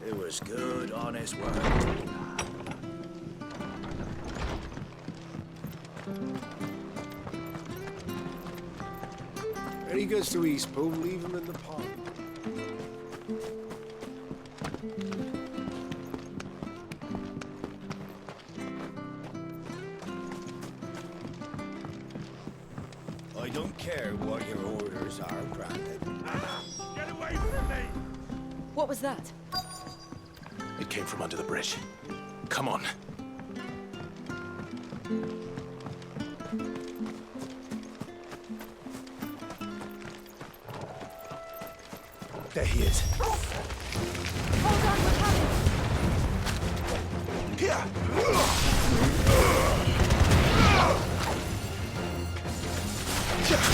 It was good, honest work. When he goes to Eastpool, leave him in the pond. I don't care what your orders are, Brandon. Get away from me! What was that? It came from under the bridge. Come on. There he is. Hold on, we're coming! Here!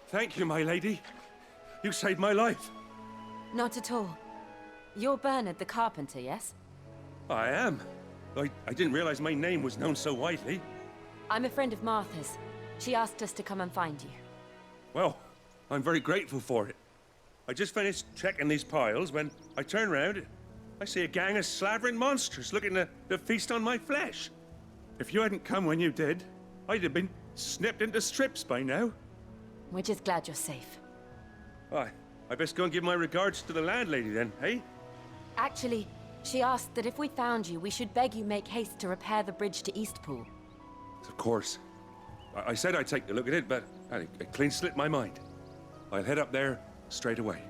Thank you, my lady. You saved my life. Not at all. You're Bernard the carpenter, yes? I am. I didn't realize my name was known so widely. I'm a friend of Martha's. She asked us to come and find you. Well, I'm very grateful for it. I just finished checking these piles when I turn around. I see a gang of slavering monsters looking to feast on my flesh. If you hadn't come when you did, I'd have been snipped into strips by now. We're just glad you're safe. I best go and give my regards to the landlady then, eh? Actually, she asked that if we found you, we should beg you make haste to repair the bridge to Eastpool. Of course. I said I'd take a look at it, but it clean slipped my mind. I'll head up there straight away.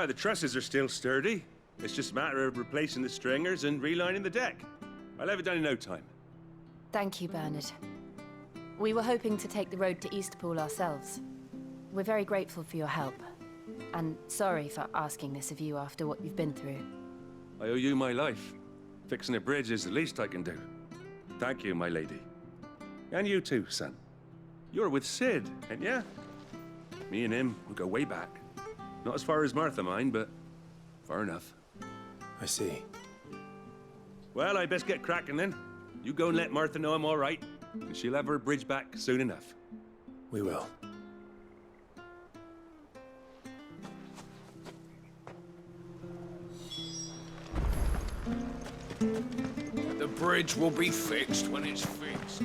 The trusses are still sturdy. It's just a matter of replacing the stringers and relining the deck. I'll have it done in no time. Thank you, Bernard. We were hoping to take the road to Eastpool ourselves. We're very grateful for your help. And sorry for asking this of you after what you've been through. I owe you my life. Fixing a bridge is the least I can do. Thank you, my lady. And you too, son. You're with Sid, ain't ya? Me and him, we go way back. Not as far as Martha, mind, but far enough. I see. Well, I best get cracking then. You go and let Martha know I'm all right, and she'll have her bridge back soon enough. We will. The bridge will be fixed when it's fixed.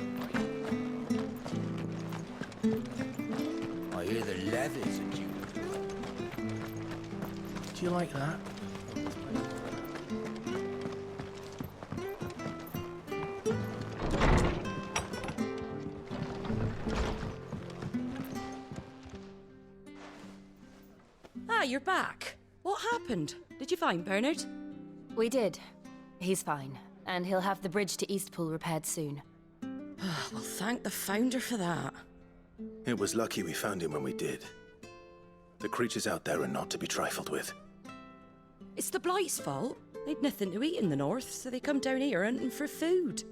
I hear the leathers are due. Do you like that? Ah, you're back. What happened? Did you find Bernard? We did. He's fine, and he'll have the bridge to Eastpool repaired soon. Well, thank the Founder for that. It was lucky we found him when we did. The creatures out there are not to be trifled with. It's the Blight's fault. They'd nothing to eat in the north, so they come down here hunting for food.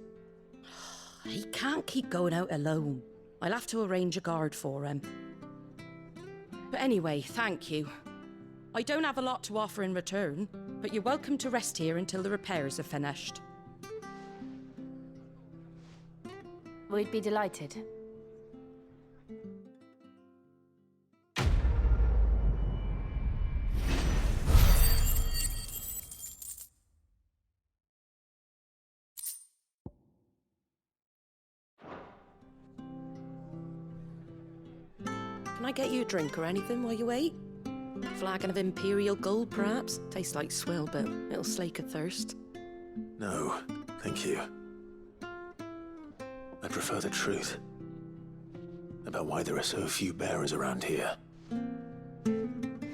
He can't keep going out alone. I'll have to arrange a guard for him. But anyway, thank you. I don't have a lot to offer in return, but you're welcome to rest here until the repairs are finished. We'd be delighted. Can I get you a drink or anything while you wait? Flagon of Imperial Gold, perhaps? Tastes like swill, but it'll slake a thirst. No, thank you. I prefer the truth. About why there are so few bearers around here.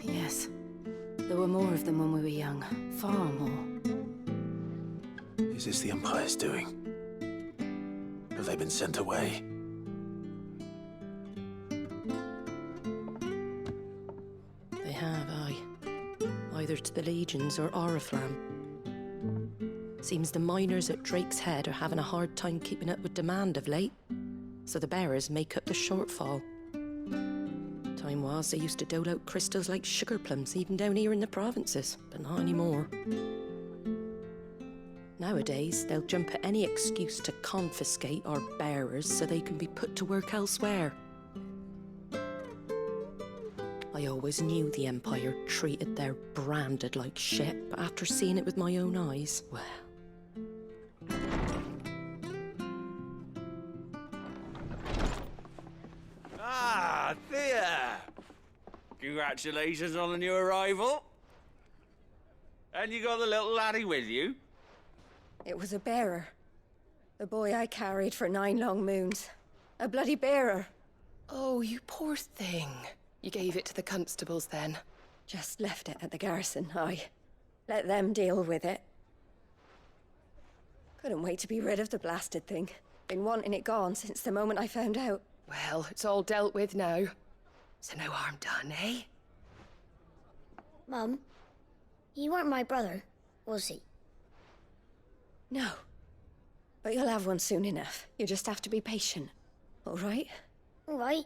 Yes. There were more of them when we were young. Far more. this the Empire's doing? Have they been sent away? They have, aye. Either to the Legions or Oriflamme. Seems the miners at Drake's Head are having a hard time keeping up with demand of late, so the bearers make up the shortfall. Time was they used to dole out crystals like sugar plums even down here in the provinces, but not anymore. Nowadays, they'll jump at any excuse to confiscate our bearers so they can be put to work elsewhere. I always knew the Empire treated their branded like shit, but after seeing it with my own eyes, well... Ah, Thea! Congratulations on the new arrival. And you got the little laddie with you? It was a bearer. The boy I carried for 9 long moons. A bloody bearer. Oh, you poor thing. You gave it to the constables then? Just left it at the garrison, aye. Let them deal with it. Couldn't wait to be rid of the blasted thing. Been wanting it gone since the moment I found out. Well, it's all dealt with now. So no harm done, eh? Mum, he weren't my brother, was he? No. But you'll have one soon enough. You just have to be patient. All right? All right.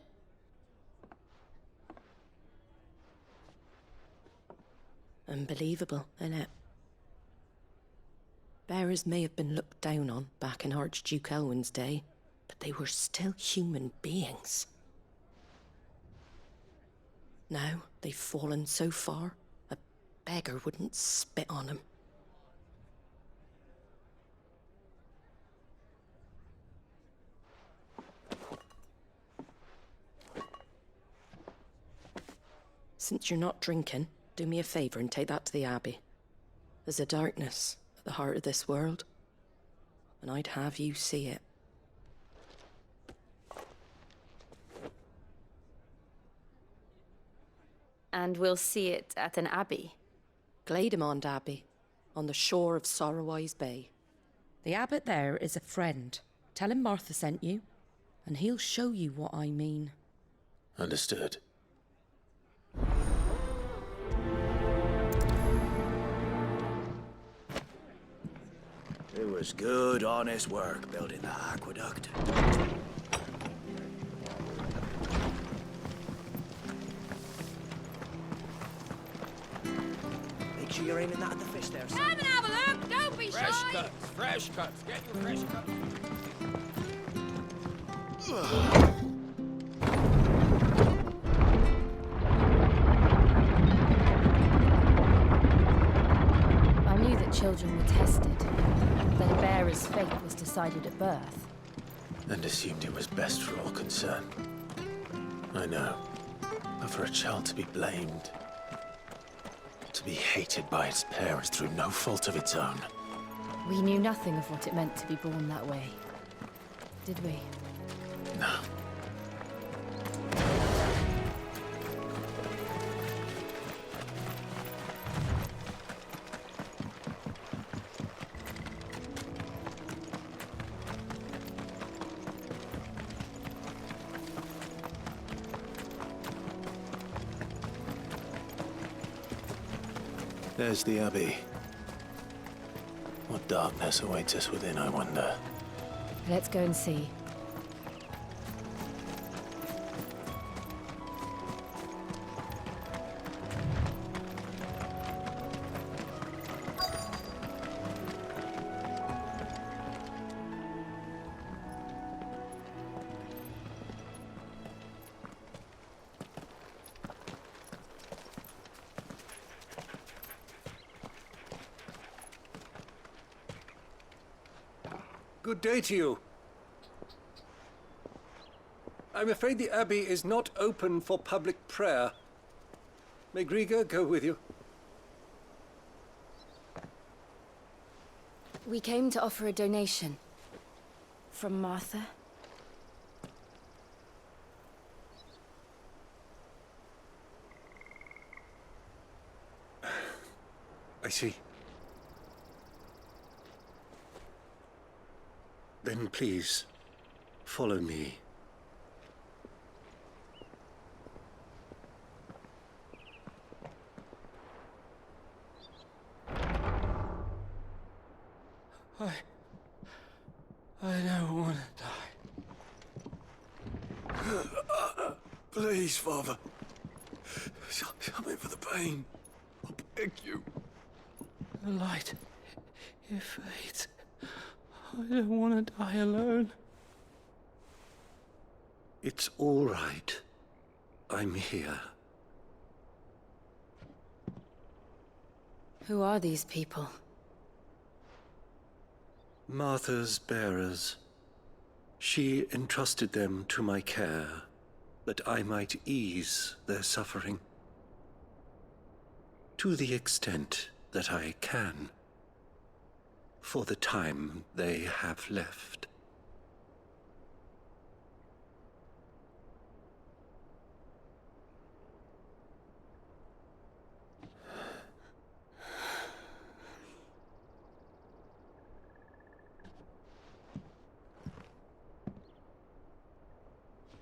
Unbelievable, innit? Bearers may have been looked down on back in Archduke Elwin's day, but they were still human beings. Now they've fallen so far, a beggar wouldn't spit on them. Since you're not drinking, do me a favour and take that to the Abbey. There's a darkness at the heart of this world, and I'd have you see it. And we'll see it at an abbey. Glademond Abbey, on the shore of Sorrowwise Bay. The abbot there is a friend. Tell him Martha sent you, and he'll show you what I mean. Understood. It was good, honest work building that aqueduct. Make sure you're aiming that at the fish there, son. Come and have a look, don't be Fresh shy. cuts, fresh cuts. Get your fresh cuts. I knew that children were tested, that a bearer's fate was decided at birth. And assumed it was best for all concerned. I know. But for a child to be blamed, to be hated by its parents through no fault of its own. We knew nothing of what it meant to be born that way, did we? No. There's the Abbey. What darkness awaits us within, I wonder? Let's go and see. Good day to you. I'm afraid the Abbey is not open for public prayer. May Griga go with you? We came to offer a donation. From Martha. I see. Then please, follow me. I don't want to die. Please, Father. Shut me for the pain. I beg you. The light, it fades. I don't want to die alone. It's all right. I'm here. Who are these people? Martha's bearers. She entrusted them to my care, that I might ease their suffering. To the extent that I can, for the time they have left.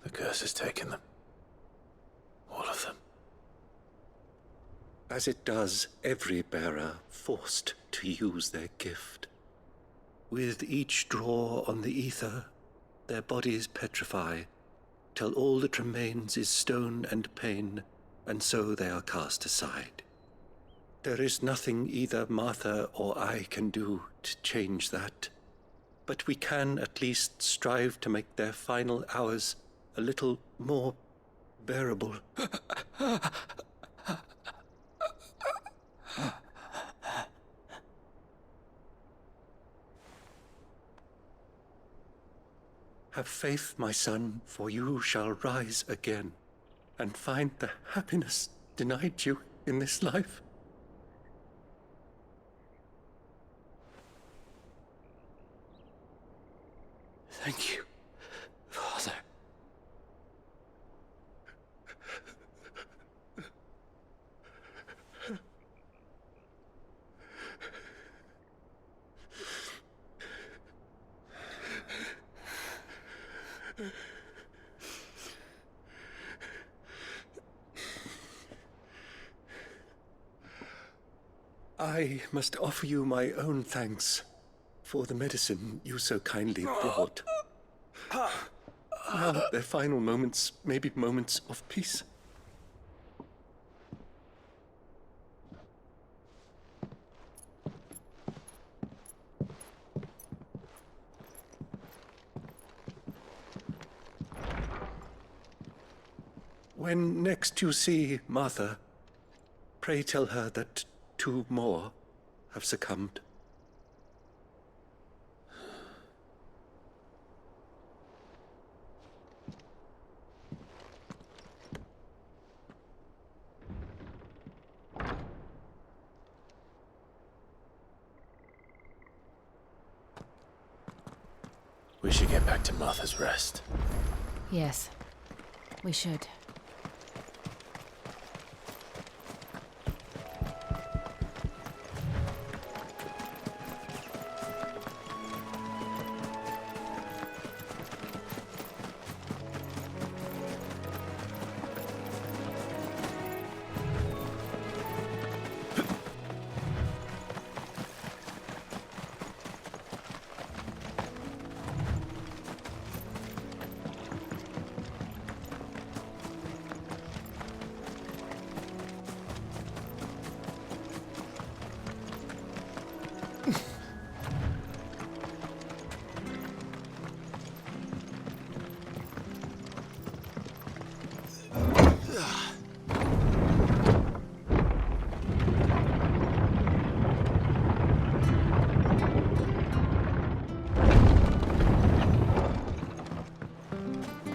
The curse has taken them. All of them. As it does every bearer forced to use their gift. With each draw on the ether, their bodies petrify, till all that remains is stone and pain, and so they are cast aside. There is nothing either Martha or I can do to change that, but we can at least strive to make their final hours a little more bearable. Have faith, my son, for you shall rise again and find the happiness denied you in this life. Thank you, Father. I must offer you my own thanks for the medicine you so kindly brought. Now their final moments may be moments of peace. When next you see Martha, pray tell her that 2 more have succumbed. We should get back to Martha's Rest. Yes, we should.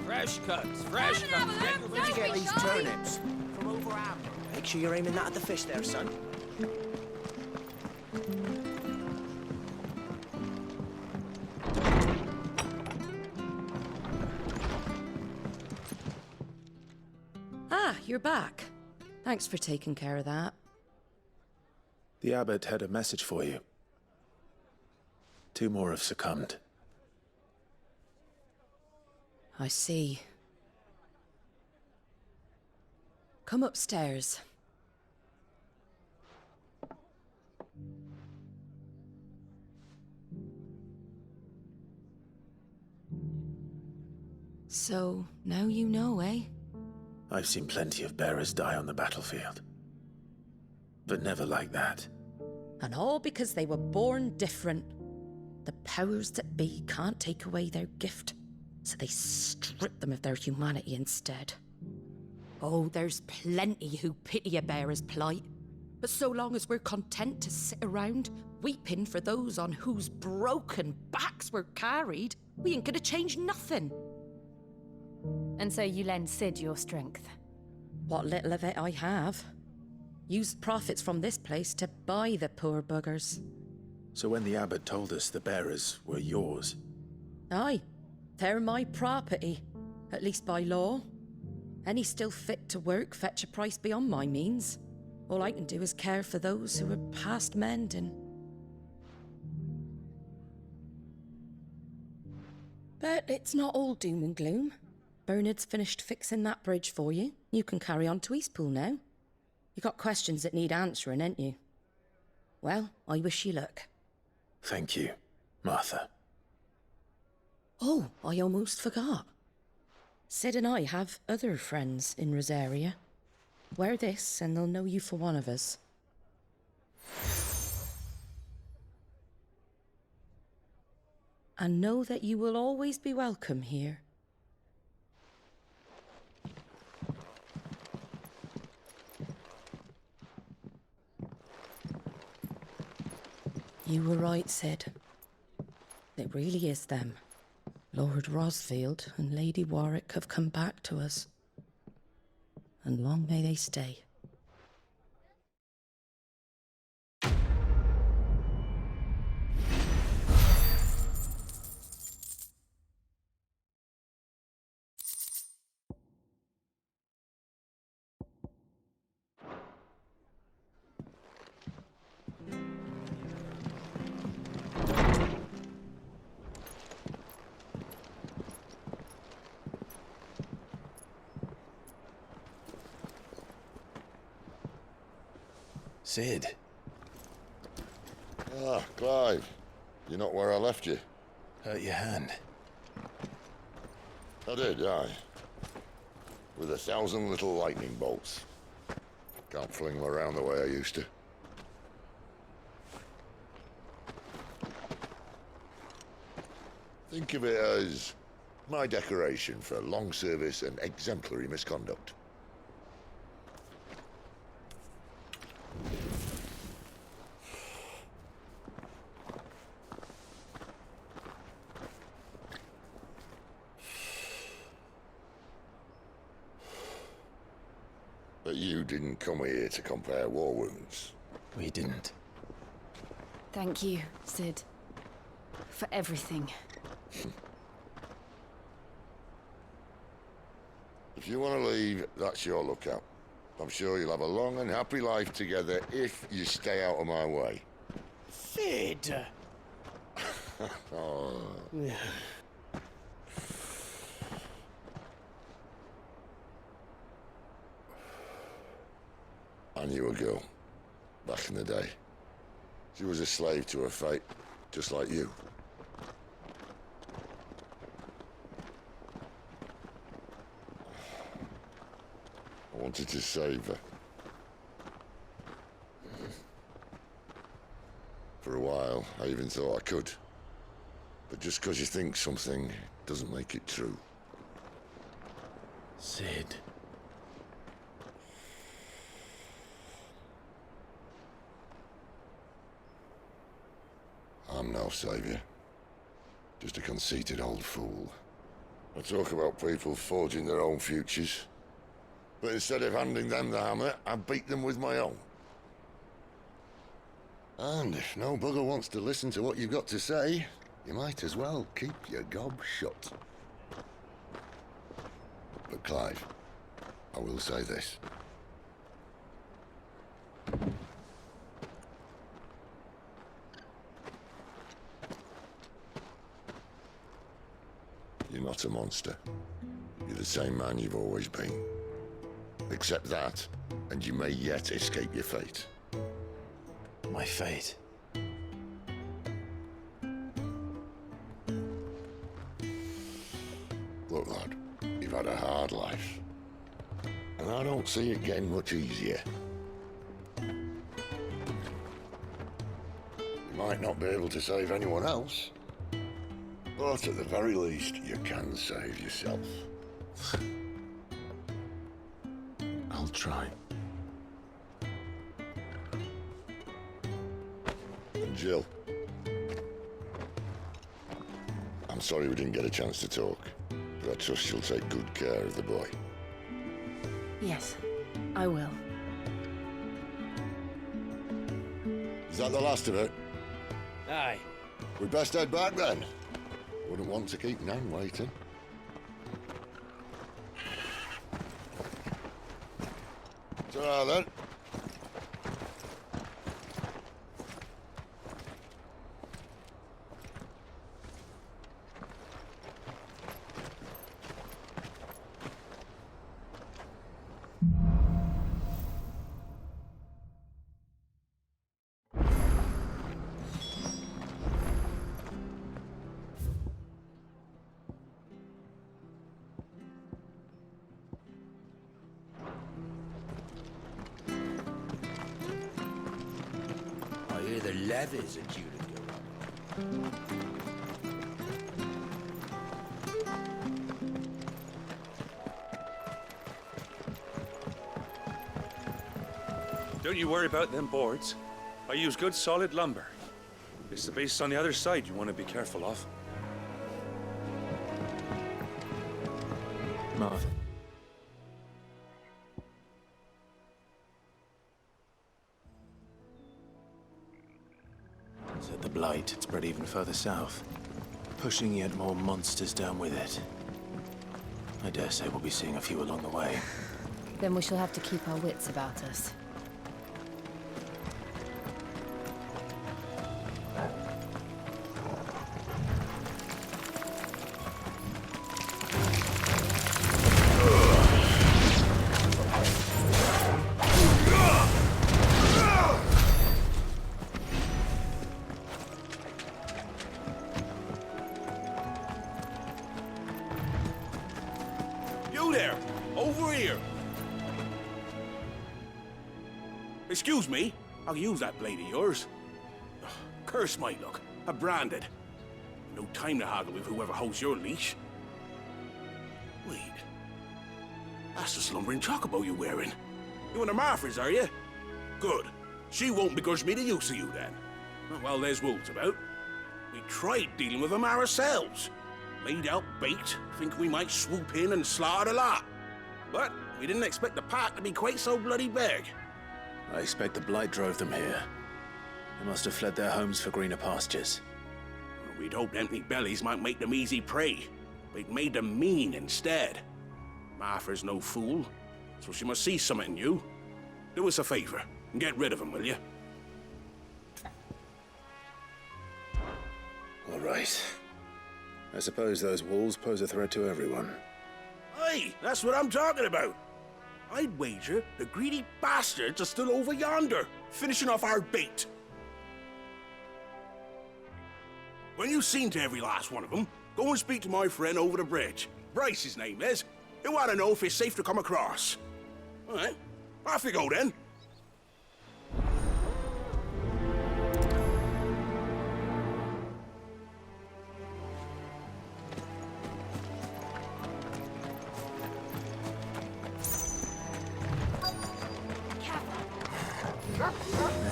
Fresh cuts. Where'd you get these turnips? From over Amber. Make sure you're aiming that at the fish there, son. Ah, you're back. Thanks for taking care of that. The abbot had a message for you. 2 more have succumbed. I see. Come upstairs. So, now you know, eh? I've seen plenty of bearers die on the battlefield. But never like that. And all because they were born different. The powers that be can't take away their gift, so they strip them of their humanity instead. Oh, there's plenty who pity a bearer's plight. But so long as we're content to sit around, weeping for those on whose broken backs we're carried, we ain't gonna change nothing. And so you lend Sid your strength? What little of it I have. Use profits from this place to buy the poor buggers. So when the abbot told us the bearers were yours... Aye, they're my property, at least by law. Any still fit to work fetch a price beyond my means. All I can do is care for those who are past mending. But it's not all doom and gloom. Bernard's finished fixing that bridge for you. You can carry on to Eastpool now. You got questions that need answering, ain't you? Well, I wish you luck. Thank you, Martha. Oh, I almost forgot. Sid and I have other friends in Rosaria. Wear this and they'll know you for one of us. And know that you will always be welcome here. You were right, Sid. It really is them. Lord Rosfield and Lady Warwick have come back to us. And long may they stay. Sid. Ah, Clive. You're not where I left you. Hurt your hand. I did, aye. With 1,000 little lightning bolts. Can't fling them around the way I used to. Think of it as my decoration for long service and exemplary misconduct. But you didn't come here to compare war wounds. We didn't. Thank you, Sid. For everything. If you want to leave, that's your lookout. I'm sure you'll have a long and happy life together if you stay out of my way. Sid! Oh. I knew a girl, back in the day. She was a slave to her fate, just like you. I wanted to save her. For a while, I even thought I could. But just because you think something doesn't make it true. Sid. I'm no savior. Just a conceited old fool. I talk about people forging their own futures. But instead of handing them the hammer, I beat them with my own. And if no bugger wants to listen to what you've got to say, you might as well keep your gob shut. But Clive, I will say this. You're not a monster. the same man you've always been. Accept that, and you may yet escape your fate. My fate. Look, lad, you've had a hard life. And I don't see it getting much easier. You might not be able to save anyone else, but at the very least, you can save yourself. I'll try. And Jill, I'm sorry we didn't get a chance to talk, but I trust you'll take good care of the boy. Yes, I will. Is that the last of it? Aye. We'd best head back then. Wouldn't want to keep Nan waiting. Ta-ra then. I hear the levies are due to go up. Don't you worry about them boards. I use good solid lumber. It's the base on the other side you want to be careful of. Marv. Said the blight had spread even further south, pushing yet more monsters down with it. I dare say we'll be seeing a few along the way. Then we shall have to keep our wits about us. You there! Over here! Excuse me, I'll use that blade of yours. Ugh, curse my luck. I'm branded. No time to haggle with whoever holds your leash. Wait. That's the slumbering chocobo you're wearing. You and the Marfors, are you? Good. She won't begrudge me the use of you, then. Well, there's wolves about. We tried dealing with them ourselves. Laid out bait, think we might swoop in and slaughter the lot. But we didn't expect the pack to be quite so bloody big. I expect the blight drove them here. They must have fled their homes for greener pastures. We'd hoped empty bellies might make them easy prey, but it made them mean instead. Martha's no fool, so she must see something in you. Do us a favor and get rid of them, will you? All right. I suppose those wolves pose a threat to everyone. Aye, that's what I'm talking about. I'd wager the greedy bastards are still over yonder, finishing off our bait. When you've seen to every last one of them, go and speak to my friend over the bridge. Bryce, his name is. He'll want to know if it's safe to come across. All right, off you go then.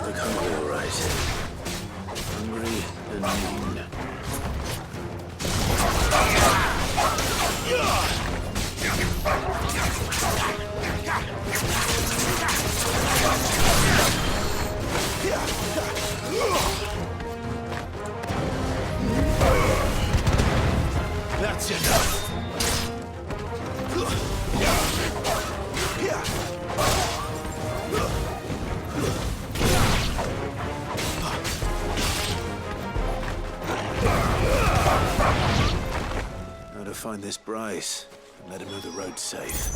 Look hungry, all right. Hungry and mean. That's enough. How to find this Bryce? and let him know the road's safe.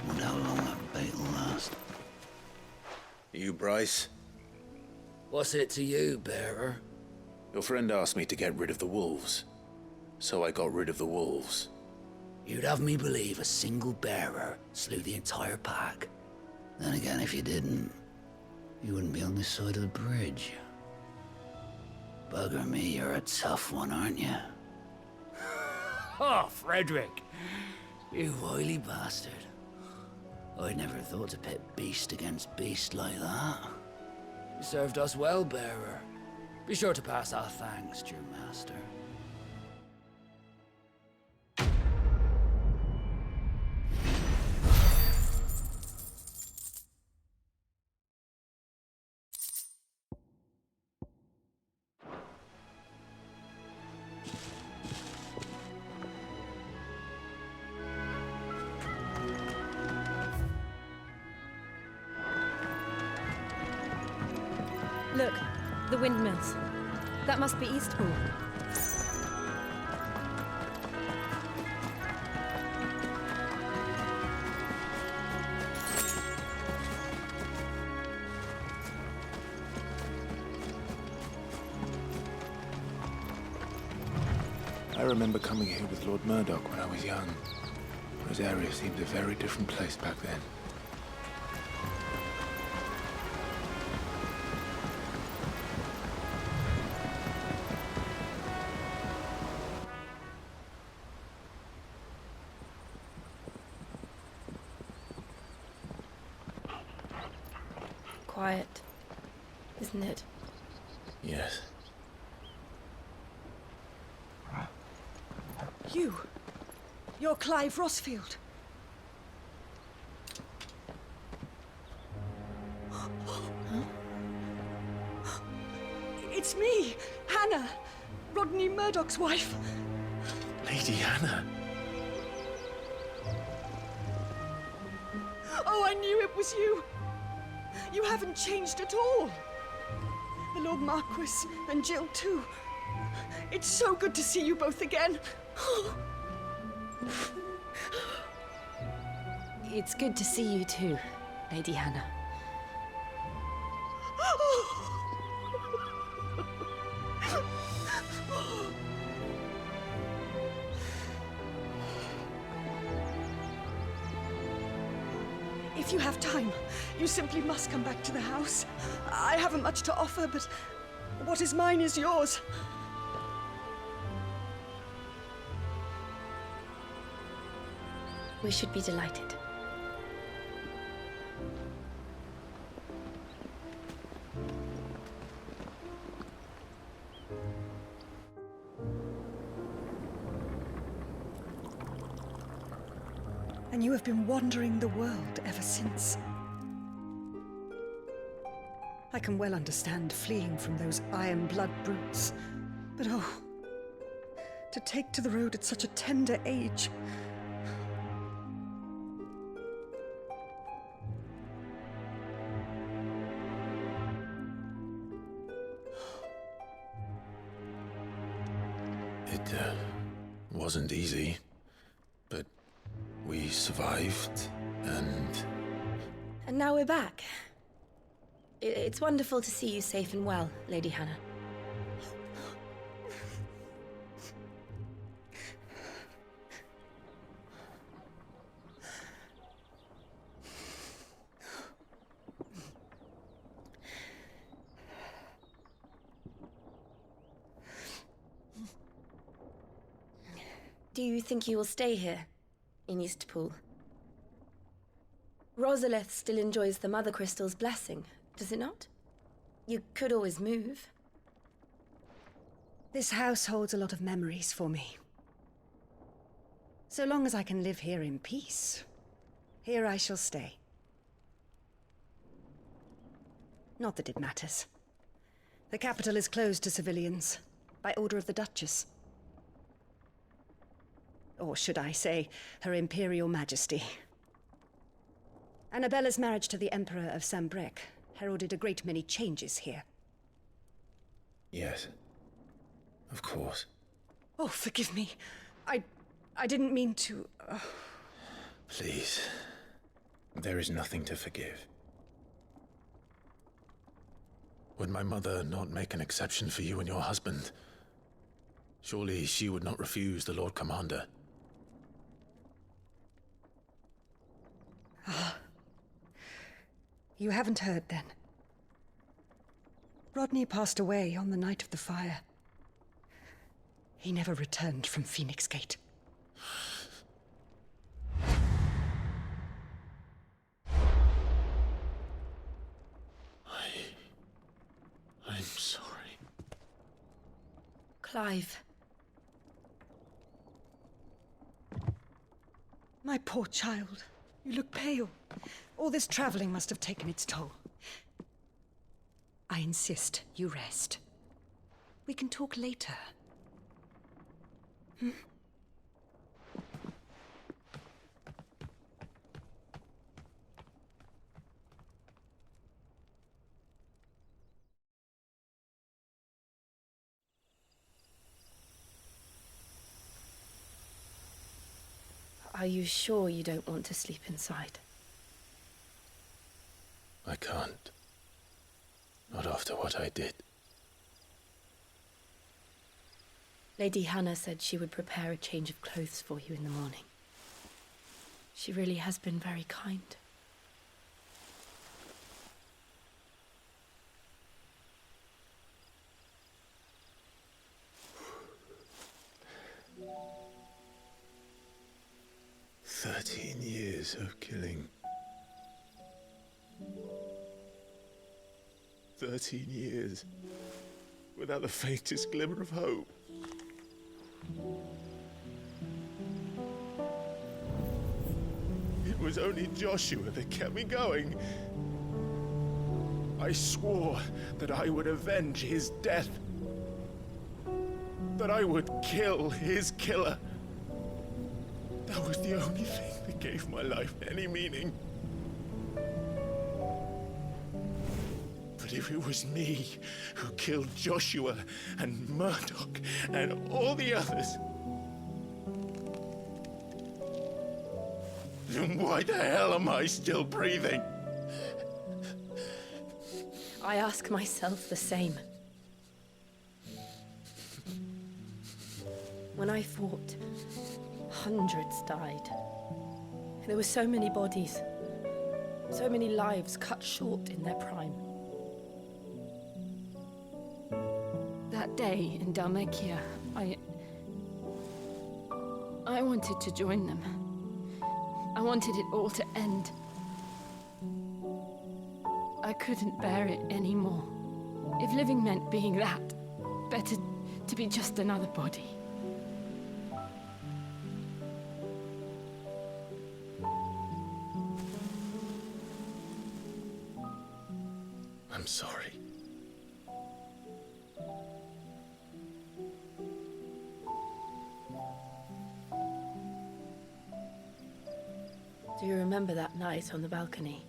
Wonder how long that bait will last. You, Bryce? What's it to you, bearer? Your friend asked me to get rid of the wolves, so I got rid of the wolves. You'd have me believe a single bearer slew the entire pack. Then again, if you didn't, you wouldn't be on this side of the bridge. Bugger me, you're a tough one, aren't you? Oh, Frederick! You wily bastard. I'd never thought to pit beast against beast like that. You served us well, bearer. Be sure to pass our thanks to your master. Look, the windmills. That must be Eastpool. I remember coming here with Lord Murdoch when I was young. Rosaria seemed a very different place back then. Quiet, isn't it? Yes. You're Clive Rosfield. It's me, Hannah, Rodney Murdoch's wife. Lady Hannah. Oh, I knew it was you. You haven't changed at all. The Lord Marquis and Jill too. It's so good to see you both again. It's good to see you too, Lady Hannah. If you have time, you simply must come back to the house. I haven't much to offer, but what is mine is yours. We should be delighted. And you have been wandering the world ever since. I can well understand fleeing from those iron blood brutes, but oh, to take to the road at such a tender age. It wasn't easy, but we survived, and now we're back. It's wonderful to see you safe and well, Lady Hannah. Do you think you will stay here, in Eastpool? Rosalith still enjoys the Mother Crystal's blessing, does it not? You could always move. This house holds a lot of memories for me. So long as I can live here in peace, here I shall stay. Not that it matters. The capital is closed to civilians, by order of the Duchess. Or should I say, Her Imperial Majesty. Annabella's marriage to the Emperor of Sambrec heralded a great many changes here. Yes. Of course. Oh, forgive me. I didn't mean to... Please. There is nothing to forgive. Would my mother not make an exception for you and your husband? Surely she would not refuse the Lord Commander. Ah. You haven't heard, then. Rodney passed away on the night of the fire. He never returned from Phoenix Gate. I'm sorry. Clive. My poor child. You look pale. All this traveling must have taken its toll. I insist you rest. We can talk later. Hmm? Are you sure you don't want to sleep inside? I can't. Not after what I did. Lady Hannah said she would prepare a change of clothes for you in the morning. She really has been very kind. Years of killing. 13 years without the faintest glimmer of hope. It was only Joshua that kept me going. I swore that I would avenge his death. That I would kill his killer. That was the only thing that gave my life any meaning. But if it was me who killed Joshua and Murdoch and all the others, then why the hell am I still breathing? I ask myself the same. When I fought, hundreds died. There were so many bodies, so many lives cut short in their prime. That day in Dalmekia, I wanted to join them. I wanted it all to end. I couldn't bear it anymore. If living meant being that, better to be just another body. I'm sorry. Do you remember that night on the balcony,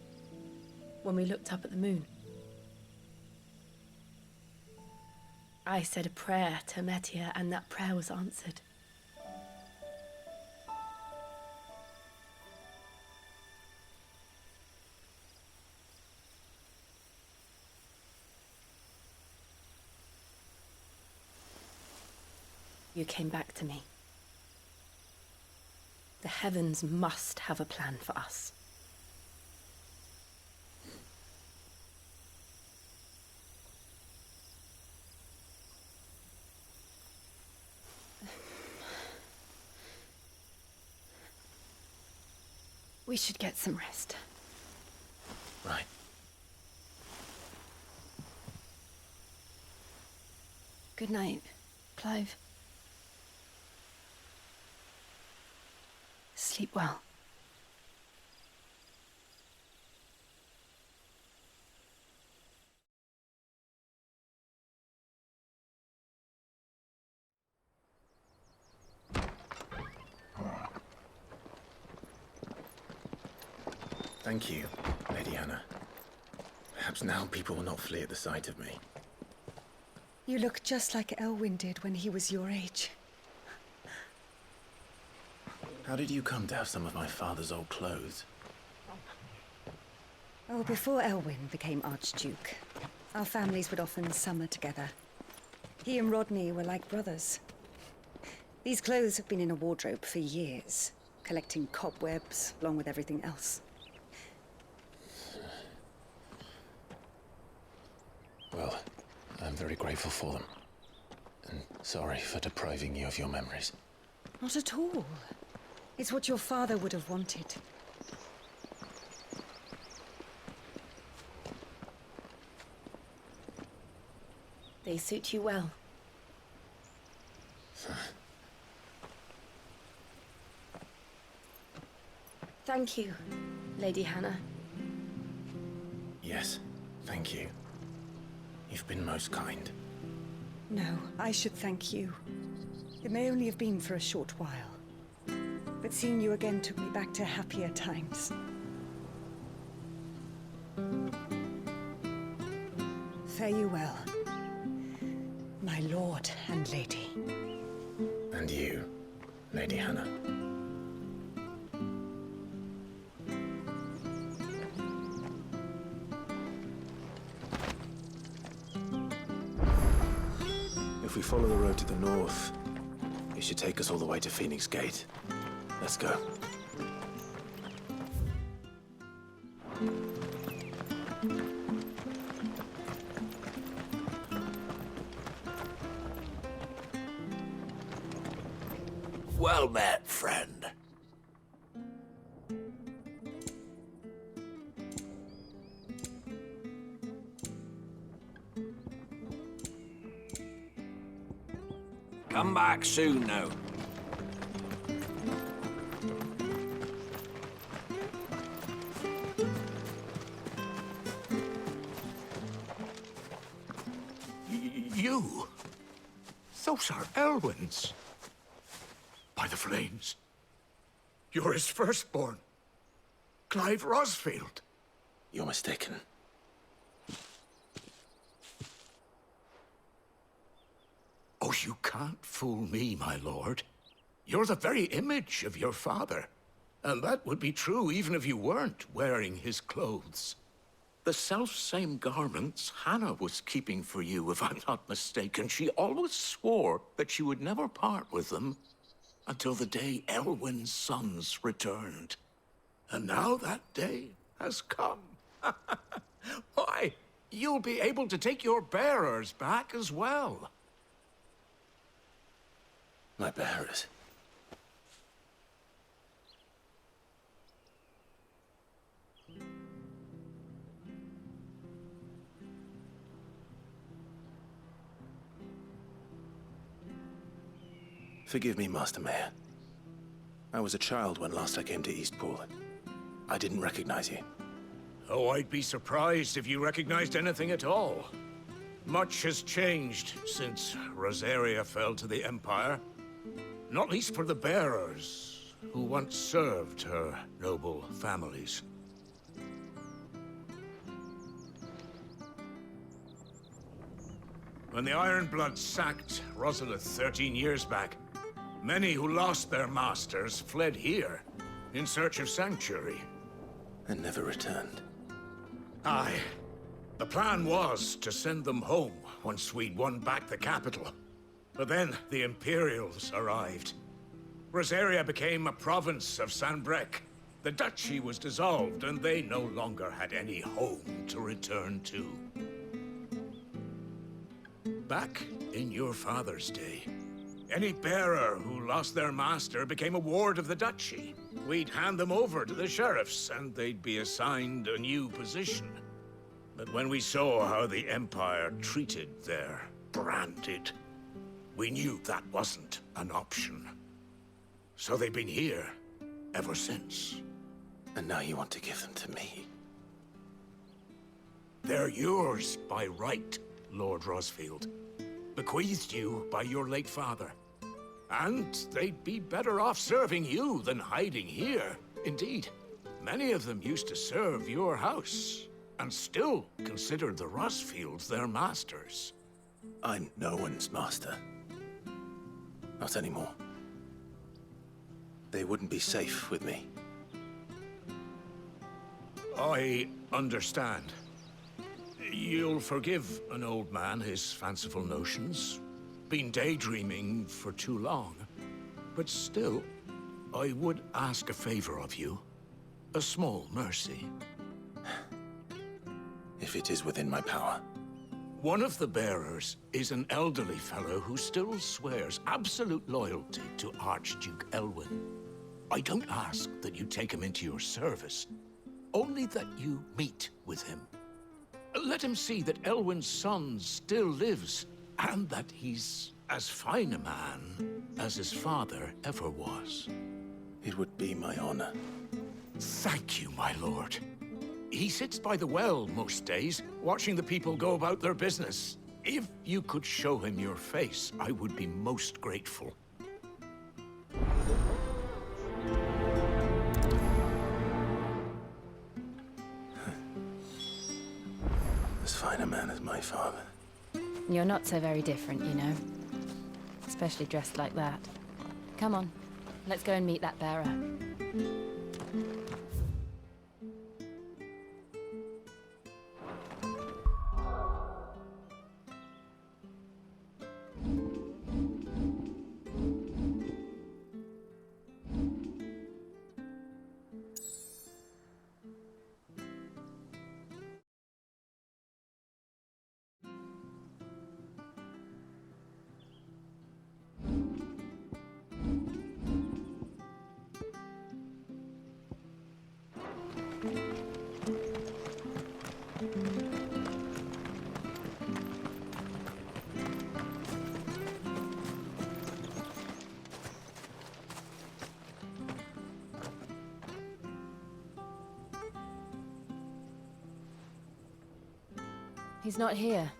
when we looked up at the moon? I said a prayer to Metia, and that prayer was answered. You came back to me. The heavens must have a plan for us. We should get some rest. Right. Good night, Clive. Sleep well. Thank you, Lady Hannah. Perhaps now people will not flee at the sight of me. You look just like Elwyn did when he was your age. How did you come to have some of my father's old clothes? Oh, before Elwyn became Archduke, our families would often summer together. He and Rodney were like brothers. These clothes have been in a wardrobe for years, collecting cobwebs along with everything else. Well, I'm very grateful for them. And sorry for depriving you of your memories. Not at all. It's what your father would have wanted. They suit you well. Thank you, Lady Hannah. Yes, thank you. You've been most kind. No, I should thank you. It may only have been for a short while, but seeing you again took me back to happier times. Fare you well, my lord and lady. And you, Lady Hannah. If we follow the road to the north, it should take us all the way to Phoenix Gate. Let's go. Well met, friend. Come back soon now. You? Those are Elwyn's. By the flames. You're his firstborn. Clive Rosfield. You're mistaken. Oh, you can't fool me, my lord. You're the very image of your father. And that would be true even if you weren't wearing his clothes. The self-same garments Hannah was keeping for you, if I'm not mistaken. She always swore that she would never part with them until the day Elwyn's sons returned. And now that day has come. Why, you'll be able to take your bearers back as well. My bearers? Forgive me, Master Mayor. I was a child when last I came to Eastpool. I didn't recognize you. Oh, I'd be surprised if you recognized anything at all. Much has changed since Rosaria fell to the Empire. Not least for the bearers, who once served her noble families. When the Ironbloods sacked Rosalith 13 years back, many who lost their masters fled here in search of sanctuary. And never returned. Aye. The plan was to send them home once we'd won back the capital. But then the Imperials arrived. Rosaria became a province of Sanbreque. The Duchy was dissolved, and they no longer had any home to return to. Back in your father's day, any bearer who lost their master became a ward of the Duchy. We'd hand them over to the sheriffs, and they'd be assigned a new position. But when we saw how the Empire treated their branded, we knew that wasn't an option. So they've been here ever since. And now you want to give them to me? They're yours by right, Lord Rosfield. Bequeathed you by your late father. And they'd be better off serving you than hiding here. Indeed, Many of them used to serve your house, and still consider the Rosfields their masters. I'm no one's master. Not anymore. They wouldn't be safe with me. I understand. You'll forgive an old man his fanciful notions. Been daydreaming for too long. But still, I would ask a favor of you. A small mercy. If it is within my power. One of the bearers is an elderly fellow who still swears absolute loyalty to Archduke Elwyn. I don't ask that you take him into your service, only that you meet with him. Let him see that Elwyn's son still lives, and that he's as fine a man as his father ever was. It would be my honor. Thank you, my lord. He sits by the well most days, watching the people go about their business. If you could show him your face, I would be most grateful. As fine a man as my father. You're not so very different, you know. Especially dressed like that. Come on, let's go and meet that bearer. He's not here.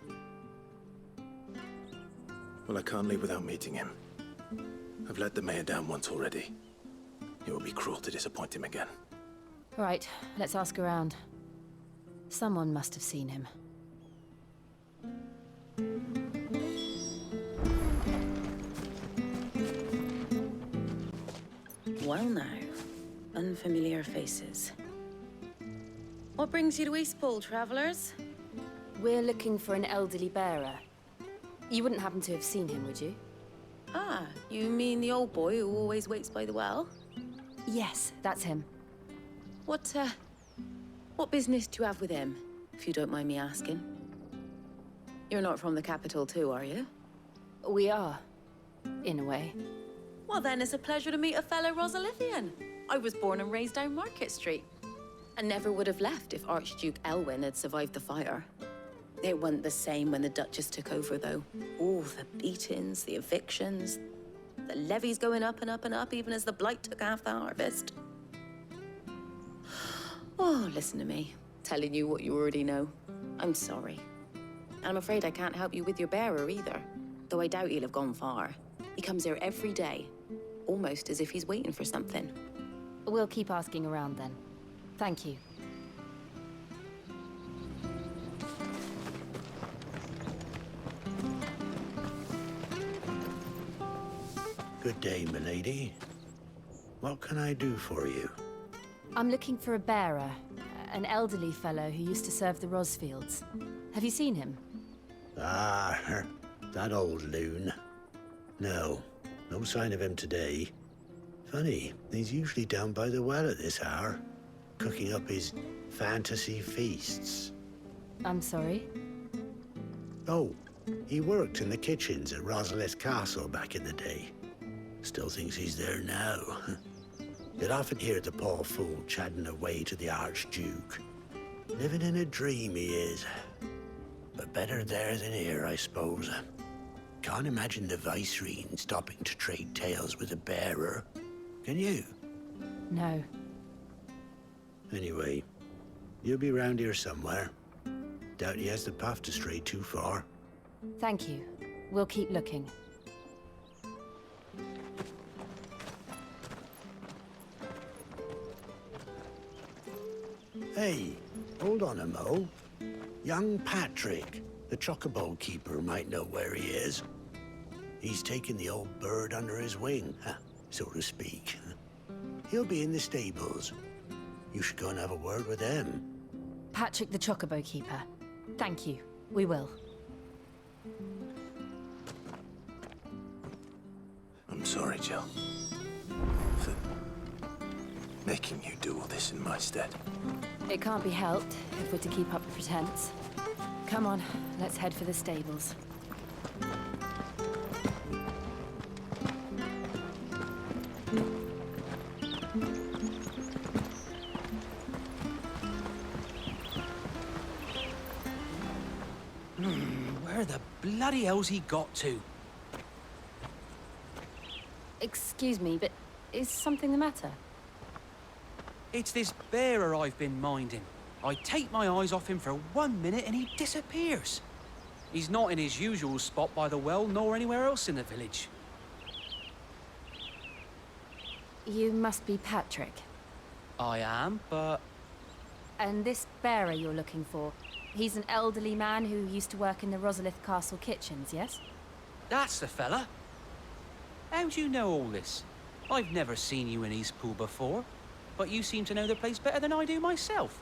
Well, I can't leave without meeting him. I've let the mayor down once already. It would be cruel to disappoint him again. Right, let's ask around. Someone must have seen him. Well now, unfamiliar faces. What brings you to Eastpool, travelers? We're looking for an elderly bearer. You wouldn't happen to have seen him, would you? Ah, you mean the old boy who always waits by the well? Yes, that's him. What business do you have with him, if you don't mind me asking? You're not from the capital too, are you? We are, in a way. Well then, it's a pleasure to meet a fellow Rosalithian. I was born and raised down Market Street. And never would have left if Archduke Elwyn had survived the fire. It wasn't the same when the Duchess took over, though. Oh, the beatings, the evictions, the levies going up and up and up, even as the blight took half the harvest. Oh, listen to me, telling you what you already know. I'm sorry. And I'm afraid I can't help you with your bearer either, though I doubt he'll have gone far. He comes here every day, almost as if he's waiting for something. We'll keep asking around then. Thank you. Good day, milady. What can I do for you? I'm looking for a bearer, an elderly fellow who used to serve the Rosfields. Have you seen him? Ah, that old loon. No sign of him today. Funny, he's usually down by the well at this hour, cooking up his fantasy feasts. I'm sorry? Oh, he worked in the kitchens at Rosalith Castle back in the day. Still thinks he's there now. You'd often hear the poor fool chatting away to the Archduke. Living in a dream he is. But better there than here, I suppose. Can't imagine the Vicereine stopping to trade tales with a bearer. Can you? No. Anyway, you'll be round here somewhere. Doubt he has the path to stray too far. Thank you. We'll keep looking. Hey, hold on a mo. Young Patrick, the chocobo keeper, might know where he is. He's taken the old bird under his wing, so to speak. He'll be in the stables. You should go and have a word with him. Patrick the chocobo keeper. Thank you. We will. I'm sorry, Jill. For making you do all this in my stead. It can't be helped if we're to keep up the pretense. Come on, let's head for the stables. Where the bloody hell's he got to? Excuse me, but is something the matter? It's this bearer I've been minding. I take my eyes off him for 1 minute and he disappears. He's not in his usual spot by the well, nor anywhere else in the village. You must be Patrick. I am, but... And this bearer you're looking for, he's an elderly man who used to work in the Rosalia Castle kitchens, yes? That's the fella. How do you know all this? I've never seen you in Eastpool before, but you seem to know the place better than I do myself.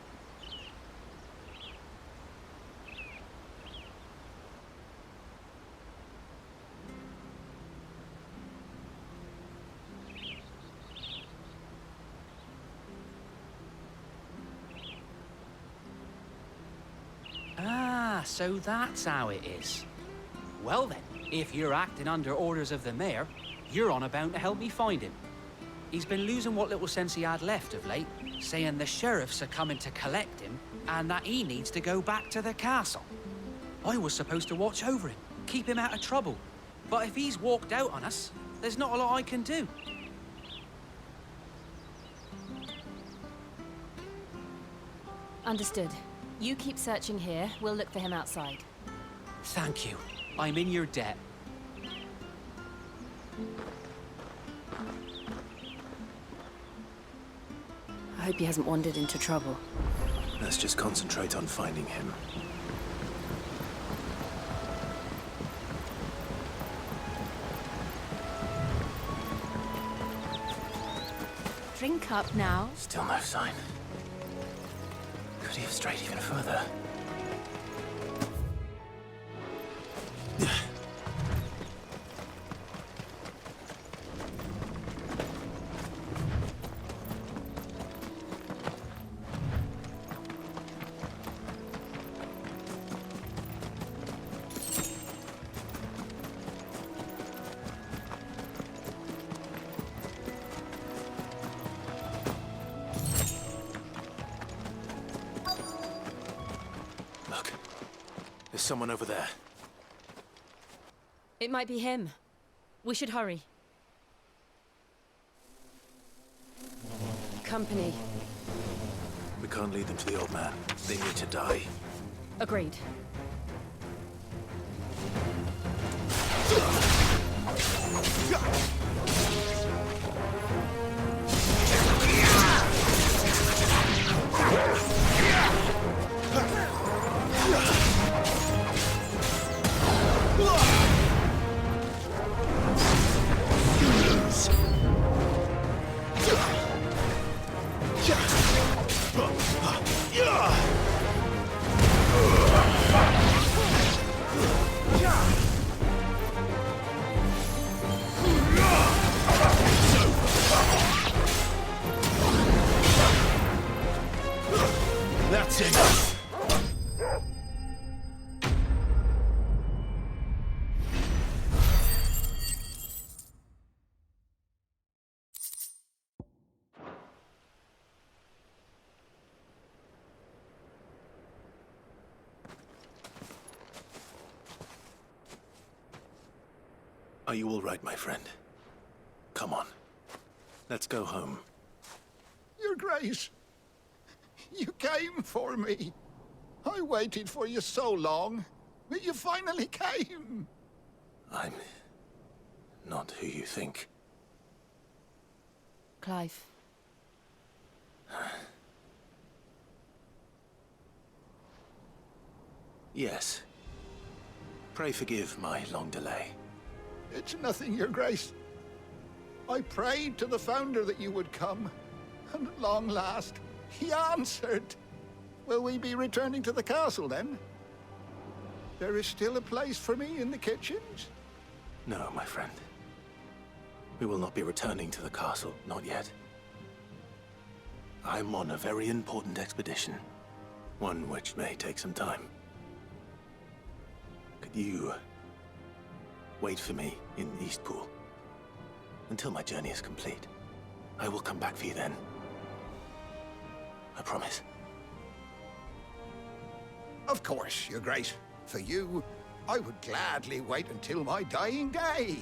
Ah, so that's how it is. Well then, if you're acting under orders of the mayor, you're on about to help me find him. He's been losing what little sense he had left of late, saying the sheriffs are coming to collect him and that he needs to go back to the castle. I was supposed to watch over him, keep him out of trouble. But if he's walked out on us, there's not a lot I can do. Understood. You keep searching here, we'll look for him outside. Thank you. I'm in your debt. I hope he hasn't wandered into trouble. Let's just concentrate on finding him. Drink up now. Still no sign. Could he have strayed even further? There's someone over there. It might be him. We should hurry. Company. We can't lead them to the old man. They need to die. Agreed. That's it. Are you all right, my friend? Come on. Let's go home. Your Grace, you came for me. I waited for you so long, but you finally came. I'm not who you think. Clive. Yes. Pray forgive my long delay. It's nothing, Your Grace. I prayed to the Founder that you would come, and at long last, he answered. Will we be returning to the castle, then? There is still a place for me in the kitchens? No, my friend. We will not be returning to the castle, not yet. I'm on a very important expedition. One which may take some time. Could you wait for me in Eastpool until my journey is complete? I will come back for you then. I promise. Of course, Your Grace. For you, I would gladly wait until my dying day.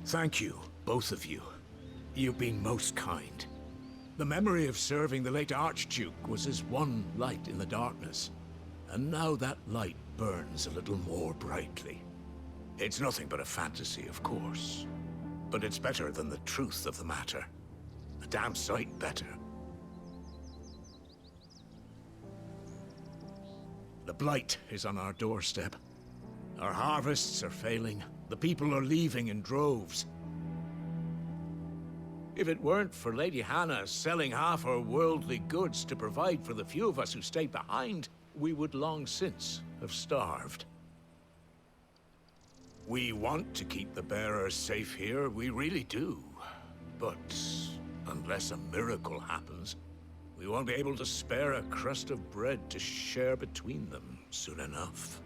Thank you, both of you. You've been most kind. The memory of serving the late Archduke was as one light in the darkness, and now that light burns a little more brightly. It's nothing but a fantasy, of course, but it's better than the truth of the matter. A damn sight better. The blight is on our doorstep. Our harvests are failing. The people are leaving in droves. If it weren't for Lady Hannah selling half her worldly goods to provide for the few of us who stayed behind, we would long since have starved. We want to keep the bearers safe here, we really do. But unless a miracle happens, we won't be able to spare a crust of bread to share between them soon enough.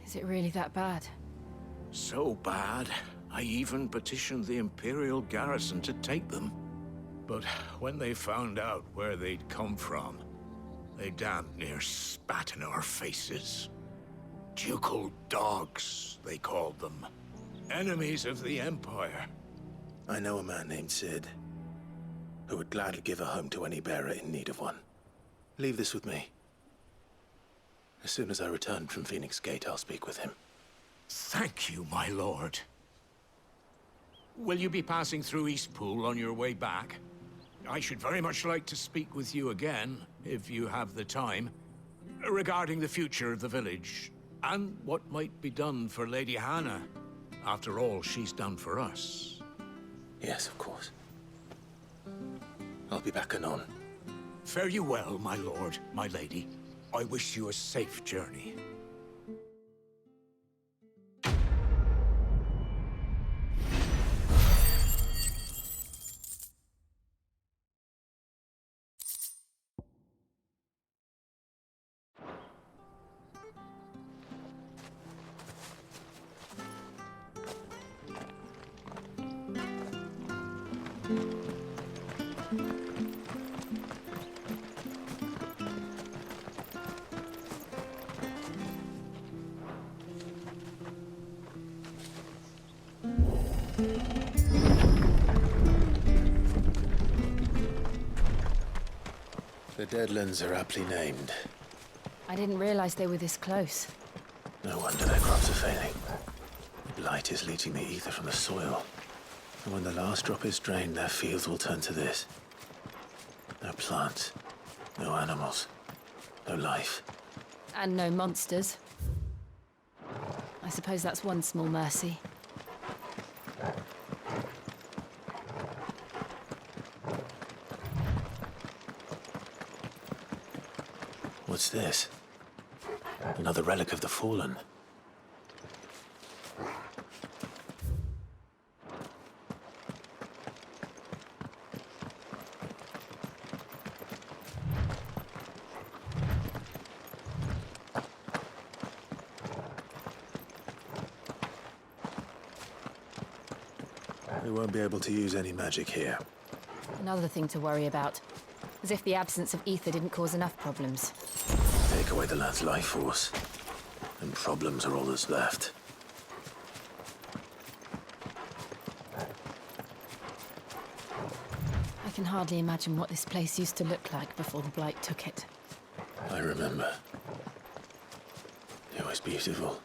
Is it really that bad? So bad, I even petitioned the Imperial garrison to take them. But when they found out where they'd come from, they damn near spat in our faces. Ducal dogs, they called them. Enemies of the Empire. I know a man named Sid, who would gladly give a home to any bearer in need of one. Leave this with me. As soon as I return from Phoenix Gate, I'll speak with him. Thank you, my lord. Will you be passing through Eastpool on your way back? I should very much like to speak with you again, if you have the time, regarding the future of the village, and what might be done for Lady Hannah. After all she's done for us. Yes, of course. I'll be back anon. Fare you well, my lord, my lady. I wish you a safe journey. The Deadlands are aptly named. I didn't realize they were this close. No wonder their crops are failing. Blight is leaching the ether from the soil. And when the last drop is drained, their fields will turn to this. No plants, no animals, no life. And no monsters. I suppose that's one small mercy. What's this? Another relic of the Fallen. We won't be able to use any magic here. Another thing to worry about. As if the absence of ether didn't cause enough problems. Take away the lad's life force, and problems are all that's left. I can hardly imagine what this place used to look like before the Blight took it. I remember. It was beautiful.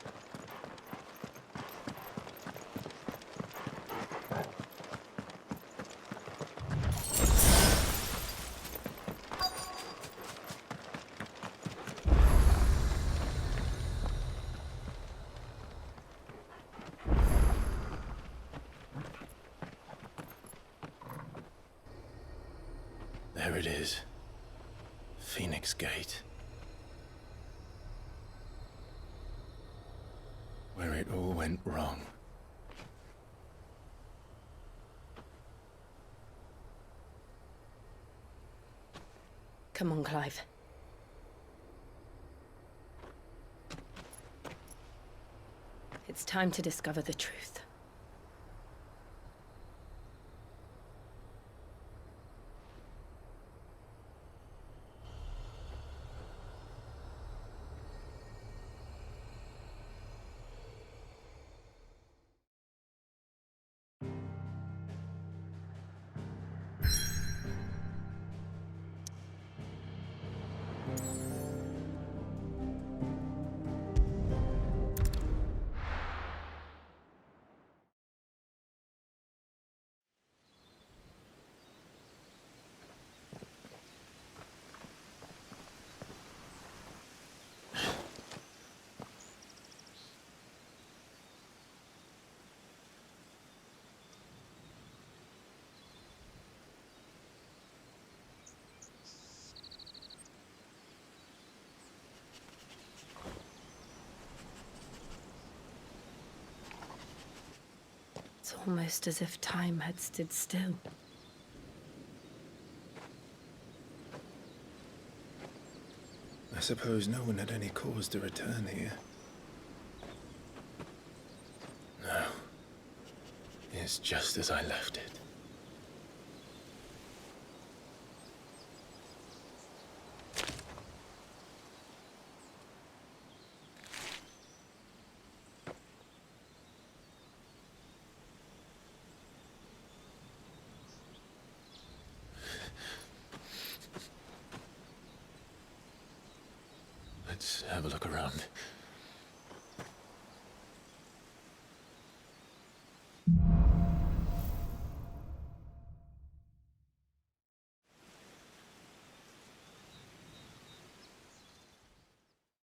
There it is. Phoenix Gate. Where it all went wrong. Come on, Clive. It's time to discover the truth. It's almost as if time had stood still. I suppose no one had any cause to return here. No. It's just as I left it. Let's have a look around.